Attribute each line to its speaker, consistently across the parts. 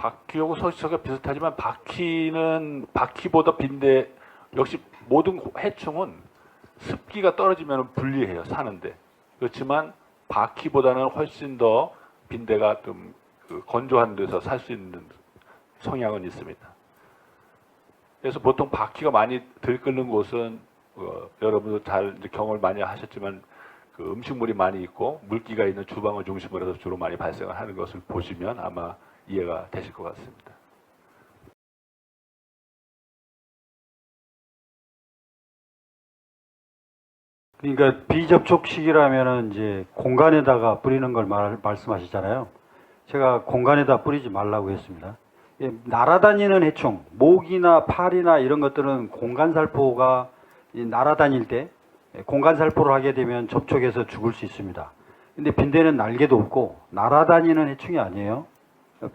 Speaker 1: 바퀴하고 서식처가 비슷하지만 바퀴보다 빈대 역시 모든 해충은 습기가 떨어지면 불리해요, 사는데. 그렇지만 바퀴보다는 훨씬 더 빈대가 좀 건조한 데서 살 수 있는 성향은 있습니다. 그래서 보통 바퀴가 많이 들끓는 곳은 여러분도 잘 경험을 많이 하셨지만 그 음식물이 많이 있고 물기가 있는 주방을 중심으로 해서 주로 많이 발생을 하는 것을 보시면 아마 이해가 되실 것 같습니다.
Speaker 2: 그러니까 비접촉식이라면은 이제 공간에다가 뿌리는 걸 말씀하시잖아요. 제가 공간에다 뿌리지 말라고 했습니다. 예, 날아다니는 해충, 모기나 파리나 이런 것들은 공간살포가 날아다닐 때 공간살포를 하게 되면 접촉해서 죽을 수 있습니다. 근데 빈대는 날개도 없고 날아다니는 해충이 아니에요.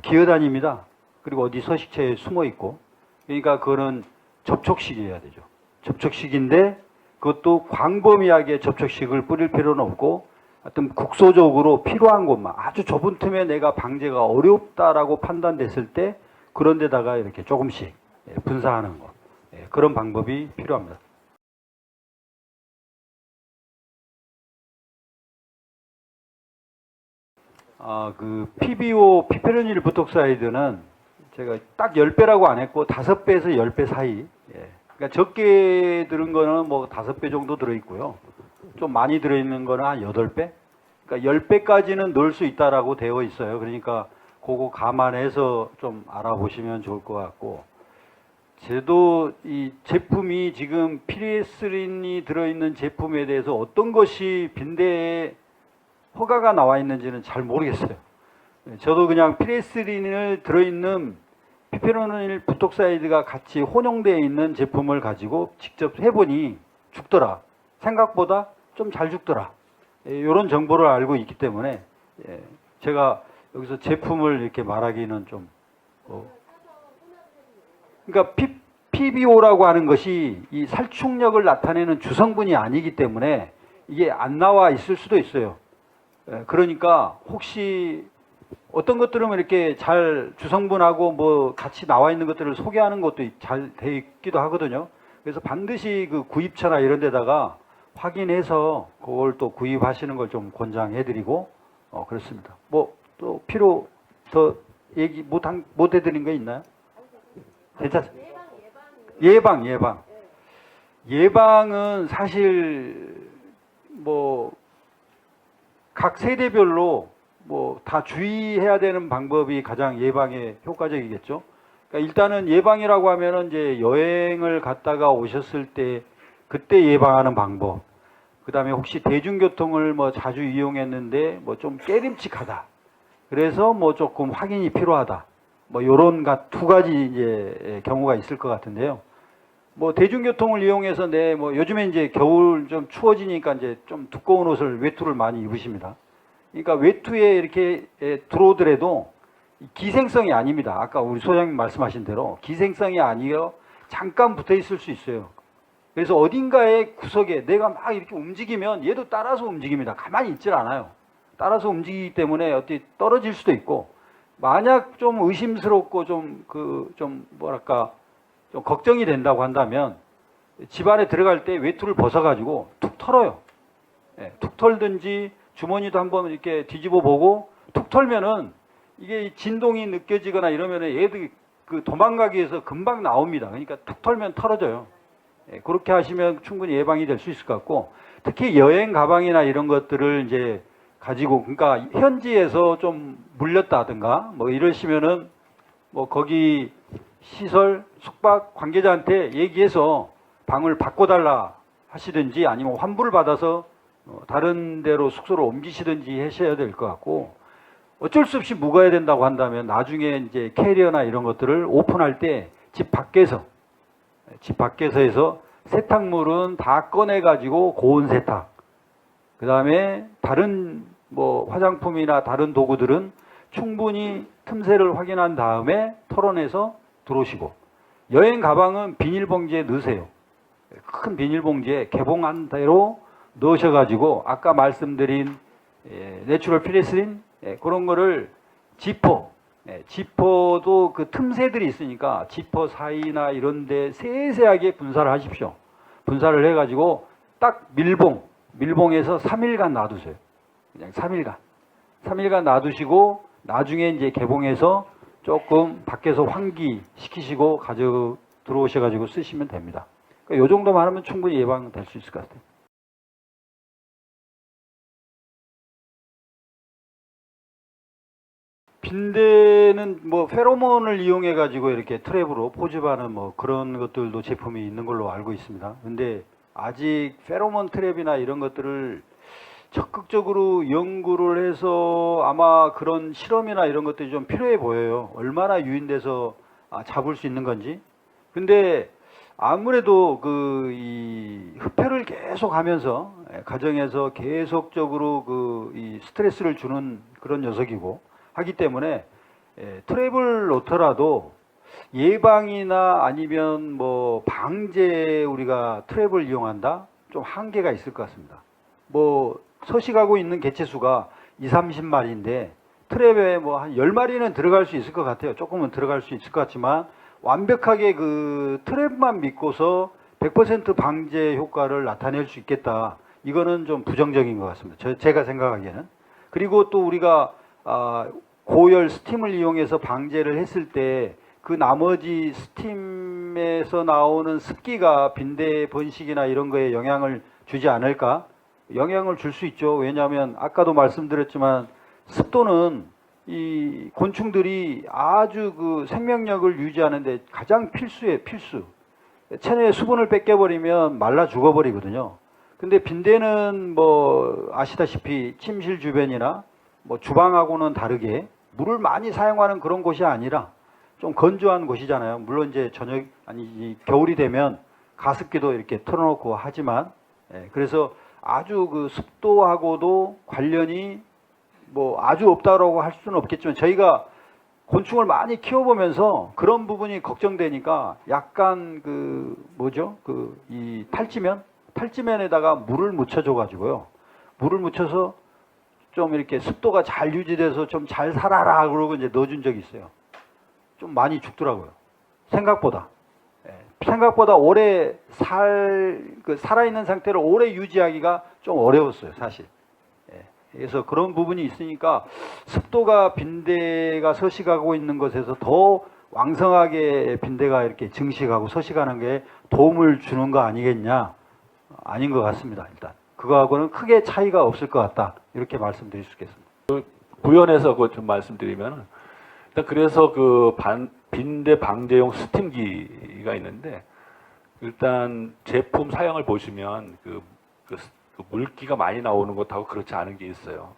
Speaker 2: 기어다닙니다. 그리고 어디 서식처에 숨어 있고. 그러니까 그거는 접촉식이어야 되죠. 접촉식인데 그것도 광범위하게 접촉식을 뿌릴 필요는 없고 하여튼 국소적으로 필요한 곳만 아주 좁은 틈에 내가 방제가 어렵다라고 판단됐을 때 그런 데다가 이렇게 조금씩 분사하는 거. 그런 방법이 필요합니다. 그 PBO, 피페로닐 부톡사이드는 제가 딱 10배라고 안 했고 5배에서 10배 사이. 그러니까 적게 들은 거는 뭐 5배 정도 들어있고요. 좀 많이 들어있는 거는 한 8배? 그러니까 10배까지는 넣을 수 있다라고 되어 있어요. 그러니까 그거 감안해서 좀 알아보시면 좋을 것 같고. 저도 이 제품이 지금 피레스린이 들어있는 제품에 대해서 어떤 것이 빈대에 허가가 나와 있는지는 잘 모르겠어요. 저도 그냥 피레스린을 들어있는 피페로닐 부톡사이드가 같이 혼용되어 있는 제품을 가지고 직접 해보니 죽더라. 생각보다 좀 잘 죽더라. 이런 정보를 알고 있기 때문에 제가 여기서 제품을 이렇게 말하기는 좀 그러니까 PBO라고 하는 것이 이 살충력을 나타내는 주성분이 아니기 때문에 이게 안 나와 있을 수도 있어요. 그러니까 혹시 어떤 것들은 이렇게 잘 주성분하고 뭐 같이 나와 있는 것들을 소개하는 것도 잘 돼 있기도 하거든요. 그래서 반드시 그 구입처나 이런 데다가 확인해서 그걸 또 구입하시는 걸 좀 권장해 드리고 그렇습니다. 뭐 또 필요 더 얘기 못 해드린 거 있나요? 괜찮습니다. 예방은 사실 뭐 각 세대별로 뭐 다 주의해야 되는 방법이 가장 예방에 효과적이겠죠. 그러니까 일단은 예방이라고 하면은 이제 여행을 갔다가 오셨을 때 그때 예방하는 방법. 그다음에 혹시 대중교통을 뭐 자주 이용했는데 뭐 좀 깨림칙하다. 그래서 뭐 조금 확인이 필요하다. 뭐 요런 두 가지 이제 경우가 있을 것 같은데요. 뭐 대중교통을 이용해서 뭐 요즘에 이제 겨울 좀 추워지니까 이제 좀 두꺼운 옷을 외투를 많이 입으십니다. 그러니까 외투에 이렇게 들어오더라도 기생성이 아닙니다. 아까 우리 소장님 말씀하신 대로 기생성이 아니요 잠깐 붙어 있을 수 있어요. 그래서 어딘가의 구석에 내가 막 이렇게 움직이면 얘도 따라서 움직입니다. 가만히 있질 않아요. 따라서 움직이기 때문에 어떻게 떨어질 수도 있고 만약 좀 의심스럽고 좀 뭐랄까 좀 걱정이 된다고 한다면 집안에 들어갈 때 외투를 벗어가지고 툭 털어요. 툭 털든지 주머니도 한번 이렇게 뒤집어 보고 툭 털면은 이게 진동이 느껴지거나 이러면은 얘도 그 도망가기 위해서 금방 나옵니다. 그러니까 툭 털면 털어져요. 그렇게 하시면 충분히 예방이 될 수 있을 것 같고 특히 여행 가방이나 이런 것들을 이제 가지고 그러니까 현지에서 좀 물렸다든가 뭐 이러시면은 뭐 거기 시설 숙박 관계자한테 얘기해서 방을 바꿔달라 하시든지 아니면 환불을 받아서 다른 데로 숙소로 옮기시든지 하셔야 될 것 같고 어쩔 수 없이 묵어야 된다고 한다면 나중에 이제 캐리어나 이런 것들을 오픈할 때 집 밖에서 해서 세탁물은 다 꺼내 가지고 고온 세탁 그 다음에 다른 뭐 화장품이나 다른 도구들은 충분히 틈새를 확인한 다음에 털어내서 들어오시고 여행 가방은 비닐봉지에 넣으세요. 큰 비닐봉지에 개봉한 대로 넣으셔가지고 아까 말씀드린 내추럴 피레스린 그런 거를 지퍼 지퍼도 그 틈새들이 있으니까 지퍼 사이나 이런 데 세세하게 분사를 하십시오. 분사를 해가지고 딱 밀봉해서 3일간 놔두세요. 그냥 3일간. 3일간 놔두시고 나중에 이제 개봉해서 조금 밖에서 환기시키시고 가져 들어오셔가지고 쓰시면 됩니다. 그러니까 이 정도만 하면 충분히 예방될 수 있을 것 같아요. 빈대는 뭐 페로몬을 이용해 가지고 이렇게 트랩으로 포집하는 뭐 그런 것들도 제품이 있는 걸로 알고 있습니다. 근데 아직 페로몬 트랩이나 이런 것들을 적극적으로 연구를 해서 아마 그런 실험이나 이런 것들이 좀 필요해 보여요. 얼마나 유인돼서 잡을 수 있는 건지. 근데 아무래도 이 흡혈을 계속 하면서 가정에서 계속적으로 이 스트레스를 주는 그런 녀석이고 하기 때문에 트랩을 놓더라도 예방이나 아니면 뭐 방제 우리가 트랩을 이용한다? 좀 한계가 있을 것 같습니다. 뭐 서식하고 있는 개체수가 20-30마리인데 트랩에 뭐 한 10마리는 들어갈 수 있을 것 같아요. 조금은 들어갈 수 있을 것 같지만 완벽하게 그 트랩만 믿고서 100% 방제 효과를 나타낼 수 있겠다. 이거는 좀 부정적인 것 같습니다. 제가 생각하기에는. 그리고 또 우리가 고열 스팀을 이용해서 방제를 했을 때 그 나머지 스팀에서 나오는 습기가 빈대 번식이나 이런 거에 영향을 주지 않을까? 영향을 줄 수 있죠. 왜냐하면 아까도 말씀드렸지만 습도는 이 곤충들이 아주 그 생명력을 유지하는데 가장 필수예요. 필수. 체내에 수분을 뺏겨버리면 말라 죽어버리거든요. 근데 빈대는 뭐 아시다시피 침실 주변이나 뭐 주방하고는 다르게 물을 많이 사용하는 그런 곳이 아니라 좀 건조한 곳이잖아요. 물론 이제 겨울이 되면 가습기도 이렇게 틀어놓고 하지만 그래서 아주 그 습도하고도 관련이 뭐 아주 없다라고 할 수는 없겠지만 저희가 곤충을 많이 키워보면서 그런 부분이 걱정되니까 약간 이 탈지면에다가 물을 묻혀줘 가지고요. 물을 묻혀서 좀 이렇게 습도가 잘 유지돼서 좀 잘 살아라 그러고 이제 넣어준 적이 있어요. 좀 많이 죽더라고요. 생각보다 오래 살아있는 상태를 오래 유지하기가 좀 어려웠어요, 사실. 그래서 그런 부분이 있으니까 습도가 빈대가 서식하고 있는 곳에서 더 왕성하게 빈대가 이렇게 증식하고 서식하는 게 도움을 주는 거 아니겠냐? 아닌 것 같습니다, 일단. 그거하고는 크게 차이가 없을 것 같다. 이렇게 말씀드릴 수 있겠습니다.
Speaker 1: 부연해서 그거 좀 말씀드리면, 일단 그래서 빈대 방제용 스팀기가 있는데, 일단 제품 사양을 보시면 그 물기가 많이 나오는 것하고 그렇지 않은 게 있어요.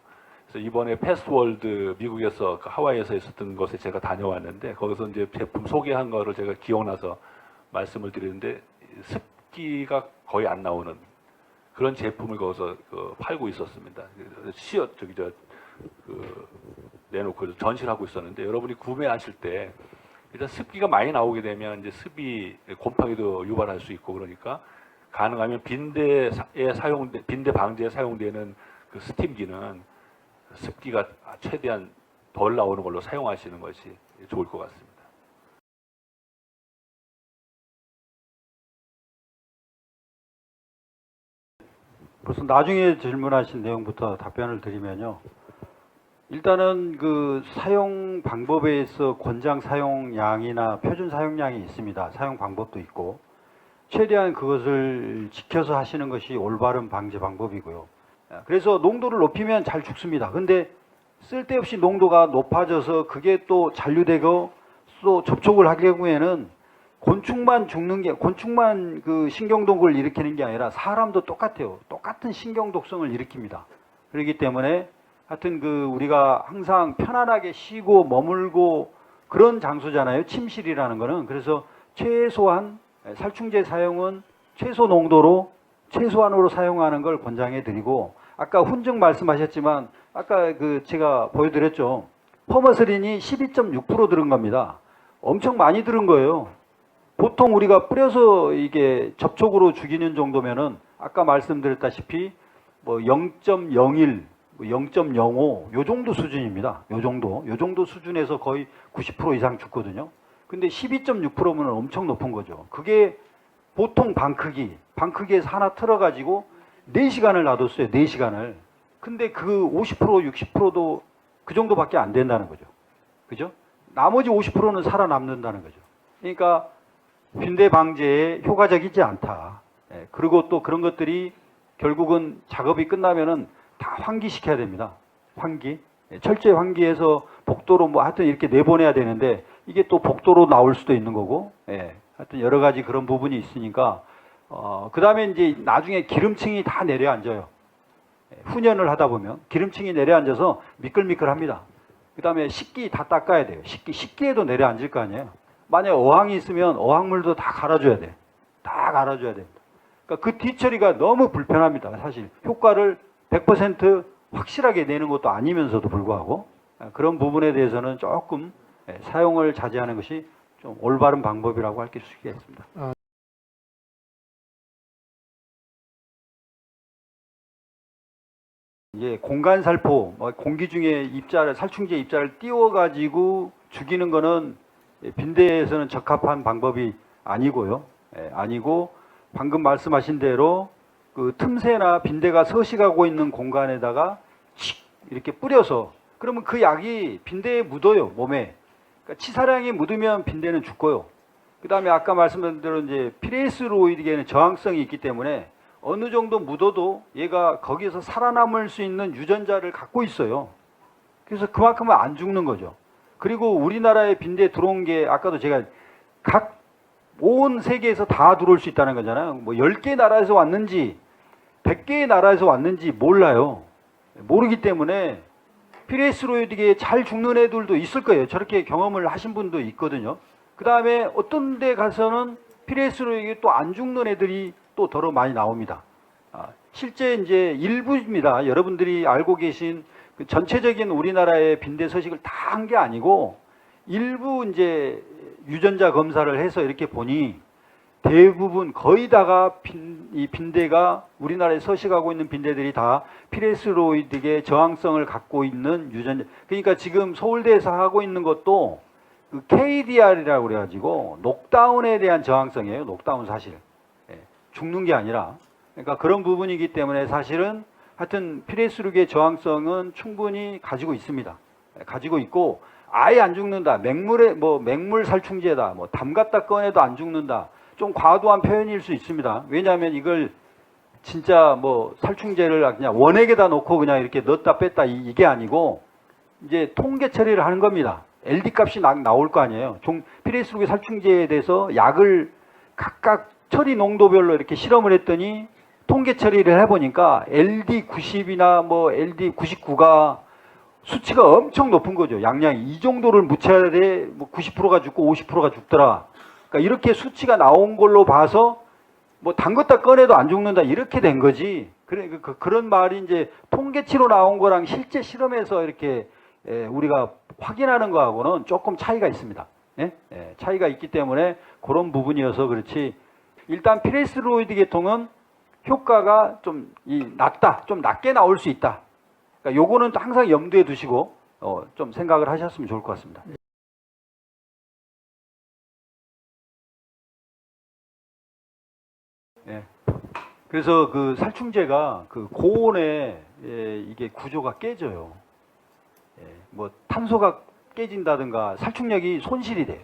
Speaker 1: 그래서 이번에 패스월드 미국에서 하와이에서 있었던 곳에 제가 다녀왔는데 거기서 이제 제품 소개한 거를 제가 기억나서 말씀을 드리는데 습기가 거의 안 나오는 그런 제품을 거기서 팔고 있었습니다. 내놓고 전시를 하고 있었는데 여러분이 구매하실 때 일단 습기가 많이 나오게 되면 이제 습이 곰팡이도 유발할 수 있고 그러니까 가능하면 빈대 방제에 사용되는 그 스팀기는 습기가 최대한 덜 나오는 걸로 사용하시는 것이 좋을 것 같습니다.
Speaker 2: 벌써 나중에 질문하신 내용부터 답변을 드리면요. 일단은 그 사용 방법에 있어 권장 사용량이나 표준 사용량이 있습니다. 사용 방법도 있고 최대한 그것을 지켜서 하시는 것이 올바른 방제 방법이고요. 그래서 농도를 높이면 잘 죽습니다. 근데 쓸데없이 농도가 높아져서 그게 또 잔류되고 또 접촉을 하게 경우에는 곤충만 그 신경독을 일으키는 게 아니라 사람도 똑같아요. 똑같은 신경독성을 일으킵니다. 그렇기 때문에 하여튼 우리가 항상 편안하게 쉬고 머물고 그런 장소잖아요. 침실이라는 거는. 그래서 최소한 살충제 사용은 최소 농도로 최소한으로 사용하는 걸 권장해 드리고 아까 훈증 말씀하셨지만 아까 제가 보여드렸죠. 퍼머스린이 12.6% 들은 겁니다. 엄청 많이 들은 거예요. 보통 우리가 뿌려서 이게 접촉으로 죽이는 정도면은 아까 말씀드렸다시피 뭐 0.01 0.05 요 정도 수준입니다. 요 정도 수준에서 거의 90% 이상 죽거든요. 근데 12.6%면 엄청 높은 거죠. 그게 보통 방 크기에서 하나 틀어가지고 4시간을 놔뒀어요. 4시간을. 근데 그 50%, 60%도 그 정도밖에 안 된다는 거죠. 그죠? 나머지 50%는 살아남는다는 거죠. 그러니까 빈대 방제에 효과적이지 않다. 예, 그리고 또 그런 것들이 결국은 작업이 끝나면은 다 환기시켜야 됩니다. 환기. 예, 철저히 환기해서 복도로 뭐 하여튼 이렇게 내보내야 되는데 이게 또 복도로 나올 수도 있는 거고, 예, 하여튼 여러 가지 그런 부분이 있으니까, 그 다음에 이제 나중에 기름층이 다 내려앉아요. 예, 훈연을 하다 보면 기름층이 내려앉아서 미끌미끌합니다. 그 다음에 식기 다 닦아야 돼요. 식기에도 내려앉을 거 아니에요. 만약에 어항이 있으면 어항물도 다 갈아줘야 돼. 다 갈아줘야 됩니다. 그러니까 그 뒤처리가 너무 불편합니다. 사실 효과를 100% 확실하게 내는 것도 아니면서도 불구하고 그런 부분에 대해서는 조금 사용을 자제하는 것이 좀 올바른 방법이라고 할 수 있겠습니다. 이제 공간 살포, 공기 중에 살충제 입자를 띄워가지고 죽이는 거는 빈대에서는 적합한 방법이 아니고요. 아니고 방금 말씀하신 대로 그 틈새나 빈대가 서식하고 있는 공간에다가 칙 이렇게 뿌려서 그러면 그 약이 빈대에 묻어요, 몸에. 그러니까 치사량이 묻으면 빈대는 죽고요. 그 다음에 아까 말씀드린 대로 이제 피레스로이드에는 저항성이 있기 때문에 어느 정도 묻어도 얘가 거기에서 살아남을 수 있는 유전자를 갖고 있어요. 그래서 그만큼은 안 죽는 거죠. 그리고 우리나라에 빈대 들어온 게 아까도 제가 온 세계에서 다 들어올 수 있다는 거잖아요. 뭐 10개 나라에서 왔는지 100개의 나라에서 왔는지 몰라요. 모르기 때문에 피레스로이드에 잘 죽는 애들도 있을 거예요. 저렇게 경험을 하신 분도 있거든요. 그 다음에 어떤 데 가서는 피레스로이드에 또 안 죽는 애들이 또 더러 많이 나옵니다. 실제 이제 일부입니다. 여러분들이 알고 계신 그 전체적인 우리나라의 빈대 서식을 다 한 게 아니고 일부 이제 유전자 검사를 해서 이렇게 보니 대부분 거의 다가 이 빈대가 우리나라에 서식하고 있는 빈대들이 다 피레스로이드계 저항성을 갖고 있는 유전자. 그러니까 지금 서울대에서 하고 있는 것도 그 KDR이라고 그래가지고 녹다운에 대한 저항성이에요. 녹다운 사실. 죽는 게 아니라. 그러니까 그런 부분이기 때문에 사실은 하여튼 피레스로이드계 저항성은 충분히 가지고 있습니다. 가지고 있고 아예 안 죽는다. 맹물 살충제다. 뭐 담갔다 꺼내도 안 죽는다. 좀 과도한 표현일 수 있습니다. 왜냐하면 이걸 진짜 뭐 살충제를 그냥 원액에다 놓고 그냥 이렇게 넣었다 뺐다 이게 아니고 이제 통계 처리를 하는 겁니다. LD 값이 나올 거 아니에요. 피레스로이드 살충제에 대해서 약을 각각 처리 농도별로 이렇게 실험을 했더니 통계 처리를 해보니까 LD 90이나 뭐 LD 99가 수치가 엄청 높은 거죠. 양량이 이 정도를 묻혀야 돼. 뭐 90%가 죽고 50%가 죽더라. 그러니까 이렇게 수치가 나온 걸로 봐서 뭐 담궜다 꺼내도 안 죽는다 이렇게 된 거지. 그런 말이 이제 통계치로 나온 거랑 실제 실험에서 이렇게 우리가 확인하는 거하고는 조금 차이가 있습니다. 차이가 있기 때문에 그런 부분이어서 그렇지. 일단 피레스로이드 계통은 효과가 좀 낮다, 좀 낮게 나올 수 있다. 그러니까 요거는 항상 염두에 두시고 좀 생각을 하셨으면 좋을 것 같습니다. 그래서 그 살충제가 그 고온에 이게 구조가 깨져요. 뭐 탄소가 깨진다든가 살충력이 손실이 돼요.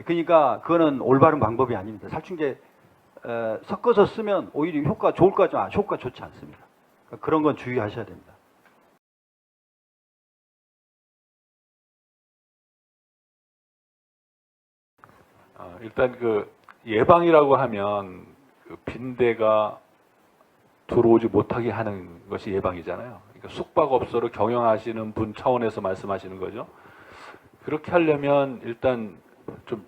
Speaker 2: 그러니까 그거는 올바른 방법이 아닙니다. 살충제 섞어서 쓰면 오히려 효과 좋을 것 같지만 효과 좋지 않습니다. 그러니까 그런 건 주의하셔야 됩니다.
Speaker 1: 일단 그 예방이라고 하면 그 빈대가 들어오지 못하게 하는 것이 예방이잖아요. 그러니까 숙박업소를 경영하시는 분 차원에서 말씀하시는 거죠. 그렇게 하려면 일단 좀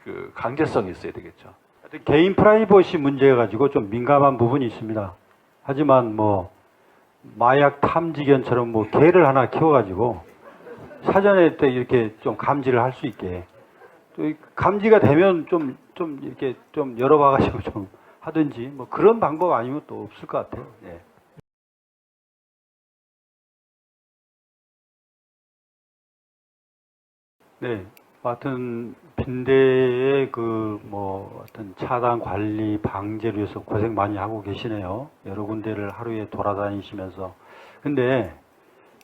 Speaker 1: 그 강제성이 있어야 되겠죠.
Speaker 2: 개인 프라이버시 문제 가지고 좀 민감한 부분이 있습니다. 하지만 뭐 마약 탐지견처럼 뭐 개를 하나 키워가지고 사전에 때 이렇게 좀 감지를 할 수 있게 또 감지가 되면 좀 이렇게 좀 열어봐가지고 좀 하든지 뭐 그런 방법 아니면 또 없을 것 같아요. 네, 하여튼 빈대의 그 뭐 하여튼 차단 관리 방제를 위해서 고생 많이 하고 계시네요. 여러 군데를 하루에 돌아다니시면서. 근데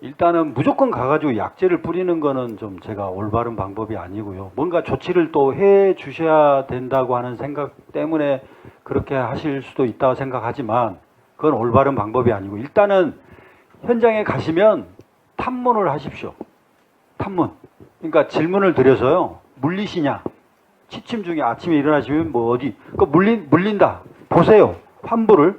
Speaker 2: 일단은 무조건 가가지고 약제를 뿌리는 거는 좀 제가 올바른 방법이 아니고요. 뭔가 조치를 또 해 주셔야 된다고 하는 생각 때문에 그렇게 하실 수도 있다고 생각하지만 그건 올바른 방법이 아니고 일단은 현장에 가시면 탐문을 하십시오. 탐문. 그러니까 질문을 드려서요. 물리시냐? 취침 중에 아침에 일어나시면 뭐 어디 물린다. 보세요. 환부를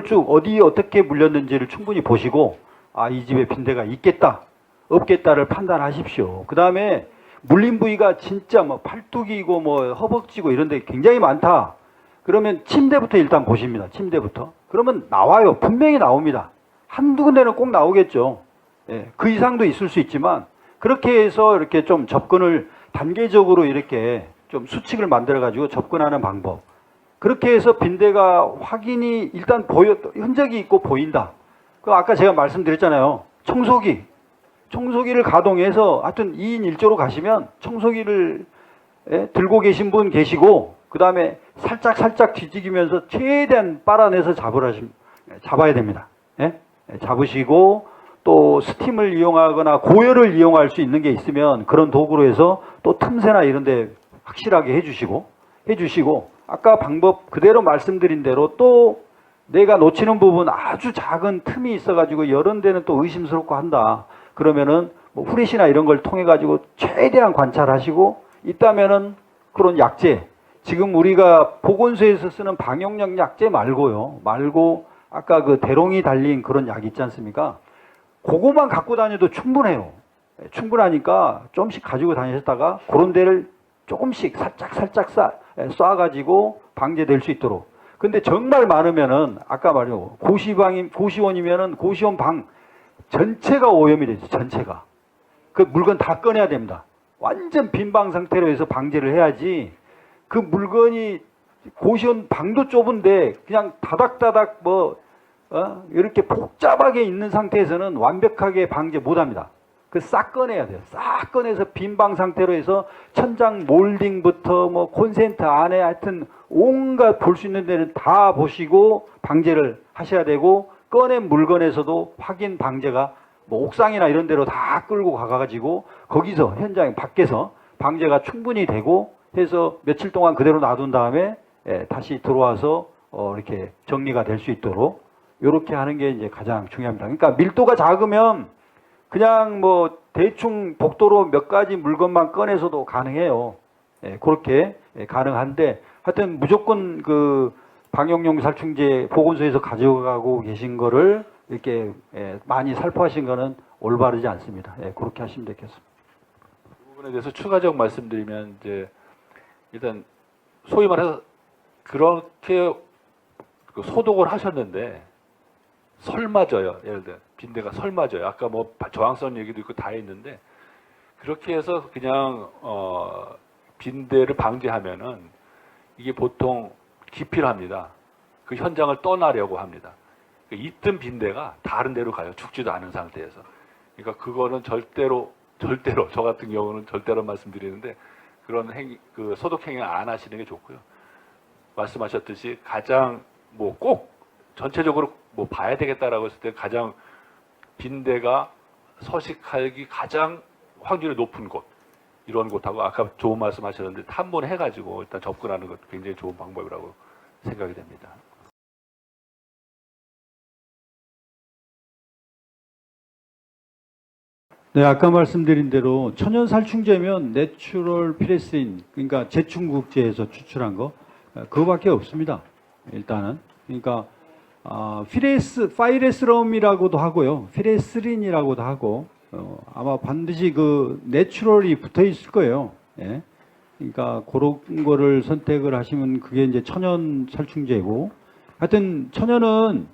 Speaker 2: 쭉 어디 어떻게 물렸는지를 충분히 보시고 아, 이 집에 빈대가 있겠다, 없겠다를 판단하십시오. 그 다음에 물린 부위가 진짜 뭐 팔뚝이고 뭐 허벅지고 이런 데 굉장히 많다. 그러면 침대부터 일단 보십니다. 침대부터. 그러면 나와요. 분명히 나옵니다. 한두 군데는 꼭 나오겠죠. 예, 그 이상도 있을 수 있지만 그렇게 해서 이렇게 좀 접근을 단계적으로 이렇게 좀 수칙을 만들어 가지고 접근하는 방법. 그렇게 해서 빈대가 확인이 일단 흔적이 있고 보인다. 그 아까 제가 말씀드렸잖아요. 청소기를 가동해서 하여튼 2인 1조로 가시면 청소기를 들고 계신 분 계시고 그 다음에 살짝 뒤지기면서 최대한 빨아내서 잡아야 됩니다. 예? 잡으시고 또 스팀을 이용하거나 고열을 이용할 수 있는 게 있으면 그런 도구로 해서 또 틈새나 이런 데 확실하게 해주시고 아까 방법 그대로 말씀드린 대로 또 내가 놓치는 부분 아주 작은 틈이 있어가지고 이런 데는 또 의심스럽고 한다. 그러면은 뭐 후레쉬나 이런 걸 통해 가지고 최대한 관찰하시고 있다면은 그런 약제. 지금 우리가 보건소에서 쓰는 방역용 약제 말고 아까 그 대롱이 달린 그런 약 있지 않습니까? 그거만 갖고 다녀도 충분해요. 충분하니까 조금씩 가지고 다니셨다가 그런 데를 조금씩 살짝 쏴가지고 방제될 수 있도록. 근데 정말 많으면은 아까 말했고 고시원이면은 고시원 방 전체가 오염이 되죠. 전체가. 그 물건 다 꺼내야 됩니다. 완전 빈 방 상태로 해서 방제를 해야지 그 물건이 고시원 방도 좁은데 그냥 다닥다닥 이렇게 복잡하게 있는 상태에서는 완벽하게 방제 못 합니다. 그 싹 꺼내야 돼요. 싹 꺼내서 빈 방 상태로 해서 천장 몰딩부터 뭐 콘센트 안에 하여튼 온갖 볼 수 있는 데는 다 보시고 방제를 하셔야 되고 꺼낸 물건에서도 확인 방제가 뭐 옥상이나 이런 데로 다 끌고 가가지고 거기서 현장 밖에서 방제가 충분히 되고 해서 며칠 동안 그대로 놔둔 다음에 다시 들어와서 이렇게 정리가 될 수 있도록 이렇게 하는 게 이제 가장 중요합니다. 그러니까 밀도가 작으면 그냥 뭐 대충 복도로 몇 가지 물건만 꺼내서도 가능해요. 그렇게 가능한데 하여튼 무조건 그 방역용 살충제 보건소에서 가져가고 계신 거를 이렇게 많이 살포하신 거는 올바르지 않습니다. 그렇게 하시면 되겠습니다.
Speaker 1: 그 부분에 대해서 추가적 말씀드리면 이제 일단 소위 말해서 그렇게 그 소독을 하셨는데 설맞아요. 예를 들어 빈대가 설맞아요. 아까 뭐 저항성 얘기도 있고 다 있는데 그렇게 해서 그냥 빈대를 방지하면은 이게 보통 기피를 합니다. 그 현장을 떠나려고 합니다. 있던 빈대가 다른 데로 가요. 죽지도 않은 상태에서. 그러니까 그거는 절대로 저 같은 경우는 절대로 말씀드리는데 그런 그 소독 행위 안 하시는 게 좋고요. 말씀하셨듯이 가장 뭐 꼭 전체적으로 뭐 봐야 되겠다라고 했을 때 가장 빈대가 서식하기 가장 확률이 높은 곳 이런 곳하고 아까 좋은 말씀하셨는데 탐문해가지고 일단 접근하는 것도 굉장히 좋은 방법이라고 생각이 됩니다.
Speaker 2: 네, 아까 말씀드린 대로 천연 살충제면 내추럴 피레스인 그러니까 제충국제에서 추출한 거 그거밖에 없습니다. 일단은 그러니까 파이레스럼이라고도 하고요, 피레스린이라고도 하고 아마 반드시 그 내추럴이 붙어 있을 거예요. 예. 그러니까 그런 거를 선택을 하시면 그게 이제 천연 살충제고 하여튼 천연은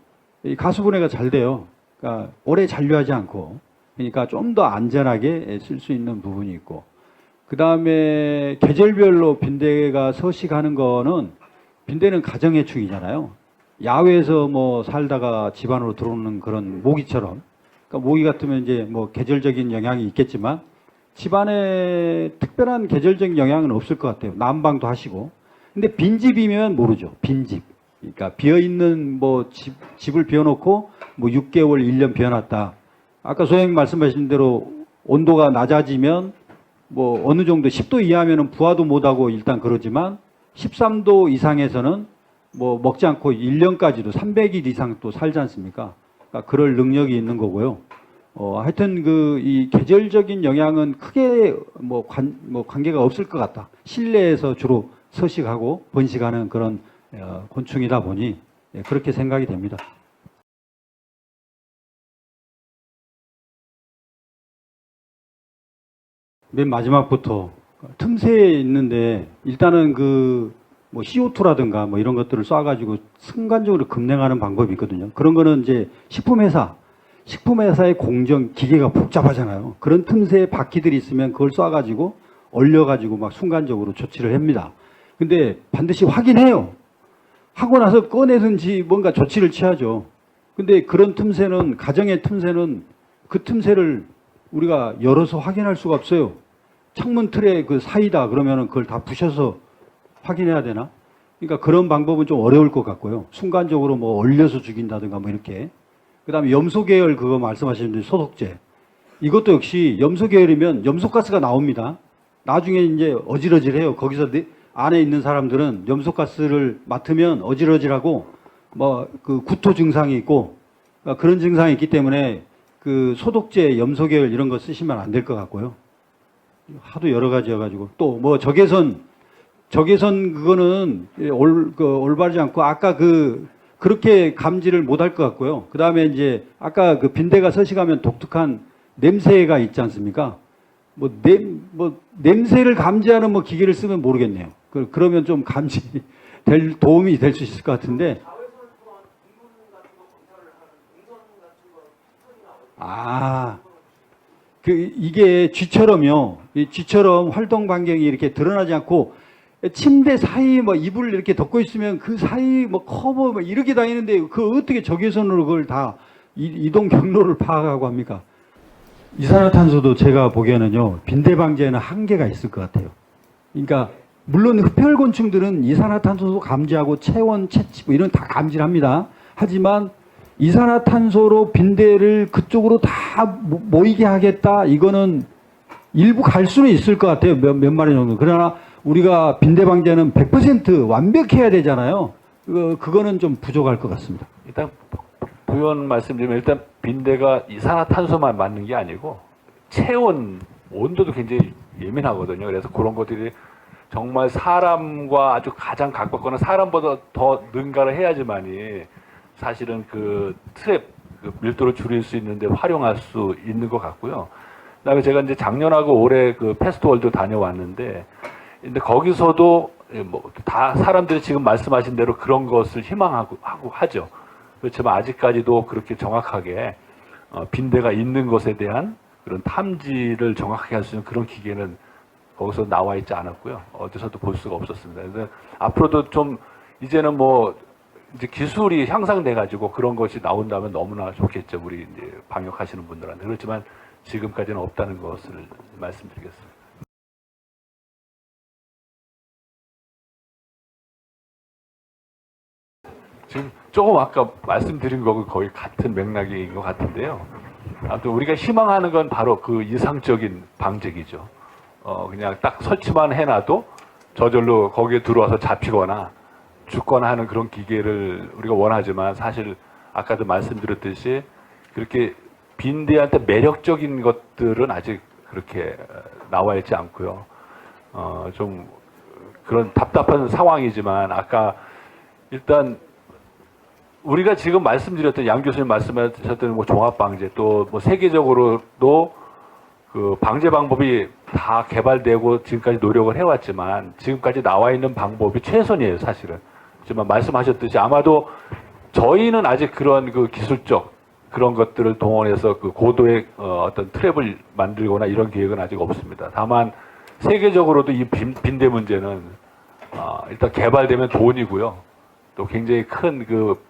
Speaker 2: 이 가수분해가 잘 돼요. 그러니까 오래 잔류하지 않고. 그러니까 좀 더 안전하게 쓸 수 있는 부분이 있고 그 다음에 계절별로 빈대가 서식하는 거는 빈대는 가정해충이잖아요. 야외에서 뭐 살다가 집 안으로 들어오는 그런 모기처럼 그러니까 모기 같으면 이제 뭐 계절적인 영향이 있겠지만 집안에 특별한 계절적인 영향은 없을 것 같아요. 난방도 하시고. 근데 빈집이면 모르죠. 빈집. 그러니까 비어있는 뭐 집을 비워놓고 뭐 6개월, 1년 비워놨다. 아까 소장님 말씀하신 대로 온도가 낮아지면 뭐 어느 정도 10도 이하면은 부화도 못하고 일단 그러지만 13도 이상에서는 뭐 먹지 않고 1년까지도 300일 이상 또 살지 않습니까? 그러니까 그럴 능력이 있는 거고요. 하여튼 이 계절적인 영향은 크게 뭐 관계가 없을 것 같다. 실내에서 주로 서식하고 번식하는 그런 곤충이다 보니 그렇게 생각이 됩니다. 맨 마지막부터 틈새에 있는데 일단은 뭐 CO2라든가 뭐 이런 것들을 쏴가지고 순간적으로 급냉하는 방법이 있거든요. 그런 거는 이제 식품회사의 공정 기계가 복잡하잖아요. 그런 틈새에 바퀴들이 있으면 그걸 쏴가지고 얼려가지고 막 순간적으로 조치를 합니다. 근데 반드시 확인해요. 하고 나서 꺼내든지 뭔가 조치를 취하죠. 근데 그런 틈새는, 가정의 틈새는 그 틈새를 우리가 열어서 확인할 수가 없어요. 창문 틀에 그 사이다 그러면은 그걸 다 부셔서 확인해야 되나? 그러니까 그런 방법은 좀 어려울 것 같고요. 순간적으로 뭐 얼려서 죽인다든가 뭐 이렇게. 그 다음에 염소 계열 그거 말씀하시는데 소독제. 이것도 역시 염소 계열이면 염소가스가 나옵니다. 나중에 이제 어질어질해요. 거기서 안에 있는 사람들은 염소가스를 맡으면 어질어질하고 뭐 그 구토 증상이 있고 그러니까 그런 증상이 있기 때문에 그 소독제, 염소 계열 이런 거 쓰시면 안 될 것 같고요. 하도 여러 가지여가지고 또 뭐 적외선 그거는 올바르지 않고 아까 그렇게 감지를 못할 것 같고요. 그 다음에 이제 아까 그 빈대가 서식하면 독특한 냄새가 있지 않습니까? 냄새를 감지하는 뭐 기계를 쓰면 모르겠네요. 그러면 좀 도움이 될 수 있을 것 같은데. 이게 쥐처럼요. 쥐처럼 활동 반경이 이렇게 드러나지 않고 침대 사이 뭐 이불을 이렇게 덮고 있으면 그 사이 뭐 커버 뭐 이렇게 다니는데 그 어떻게 적외선으로 그걸 다 이동 경로를 파악하고 합니까? 이산화탄소도 제가 보기에는요. 빈대 방지에는 한계가 있을 것 같아요. 그러니까 물론 흡혈곤충들은 이산화탄소도 감지하고 체온, 채취 뭐 이런 다 감지를 합니다. 하지만 이산화탄소로 빈대를 그쪽으로 다 모이게 하겠다. 이거는 일부 갈 수는 있을 것 같아요. 몇 마리 정도. 그러나 우리가 빈대 방지는 100% 완벽해야 되잖아요. 그거는 좀 부족할 것 같습니다.
Speaker 1: 일단 부연 말씀드리면 일단 빈대가 이산화탄소만 맞는 게 아니고 체온, 온도도 굉장히 예민하거든요. 그래서 그런 것들이 정말 사람과 아주 가장 가깝거나 사람보다 더 능가를 해야지만이 사실은 그 트랩 그 밀도를 줄일 수 있는데 활용할 수 있는 것 같고요. 그다음에 제가 이제 작년하고 올해 그 패스트월드 다녀왔는데, 근데 거기서도 뭐 다 사람들이 지금 말씀하신 대로 그런 것을 희망하고 하죠. 그렇지만 아직까지도 그렇게 정확하게 빈대가 있는 것에 대한 그런 탐지를 정확하게 할 수 있는 그런 기계는 거기서 나와 있지 않았고요. 어디서도 볼 수가 없었습니다. 그래서 앞으로도 좀 이제는 뭐 이제 기술이 향상돼 가지고 그런 것이 나온다면 너무나 좋겠죠. 우리 이제 방역하시는 분들한테. 그렇지만 지금까지는 없다는 것을 말씀드리겠습니다. 지금 조금 아까 말씀드린 거하고 거의 같은 맥락인 것 같은데요. 아무튼 우리가 희망하는 건 바로 그 이상적인 방제기죠. 그냥 딱 설치만 해놔도 저절로 거기에 들어와서 잡히거나 죽거나 하는 그런 기계를 우리가 원하지만 사실 아까도 말씀드렸듯이 그렇게 빈대한테 매력적인 것들은 아직 그렇게 나와 있지 않고요. 좀 그런 답답한 상황이지만 아까 일단 우리가 지금 말씀드렸던 양 교수님 말씀하셨던 뭐 종합 방제 또 뭐 세계적으로도 그 방제 방법이 다 개발되고 지금까지 노력을 해왔지만 지금까지 나와 있는 방법이 최선이에요, 사실은. 하지만 말씀하셨듯이 아마도 저희는 아직 그런 그 기술적 그런 것들을 동원해서 그 고도의 어떤 트랩을 만들거나 이런 계획은 아직 없습니다. 다만 세계적으로도 이 빈대 문제는 일단 개발되면 돈이고요. 또 굉장히 큰 그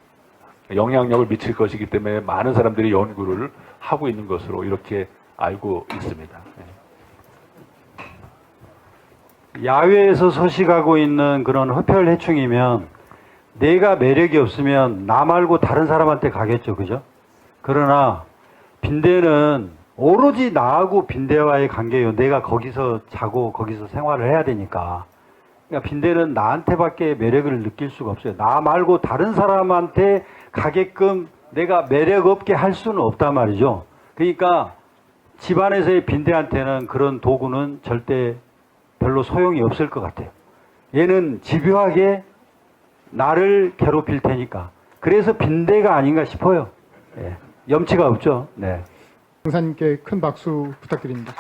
Speaker 1: 영향력을 미칠 것이기 때문에 많은 사람들이 연구를 하고 있는 것으로 이렇게 알고 있습니다. 네.
Speaker 2: 야외에서 서식하고 있는 그런 흡혈 해충이면 내가 매력이 없으면 나 말고 다른 사람한테 가겠죠, 그죠? 그러나 빈대는 오로지 나하고 빈대와의 관계예요. 내가 거기서 자고 거기서 생활을 해야 되니까. 그러니까 빈대는 나한테밖에 매력을 느낄 수가 없어요. 나 말고 다른 사람한테 가게끔 내가 매력 없게 할 수는 없단 말이죠. 그러니까 집안에서의 빈대한테는 그런 도구는 절대 별로 소용이 없을 것 같아요. 얘는 집요하게 나를 괴롭힐 테니까. 그래서 빈대가 아닌가 싶어요. 예. 염치가 없죠. 네.
Speaker 3: 강사님께 큰 박수 부탁드립니다.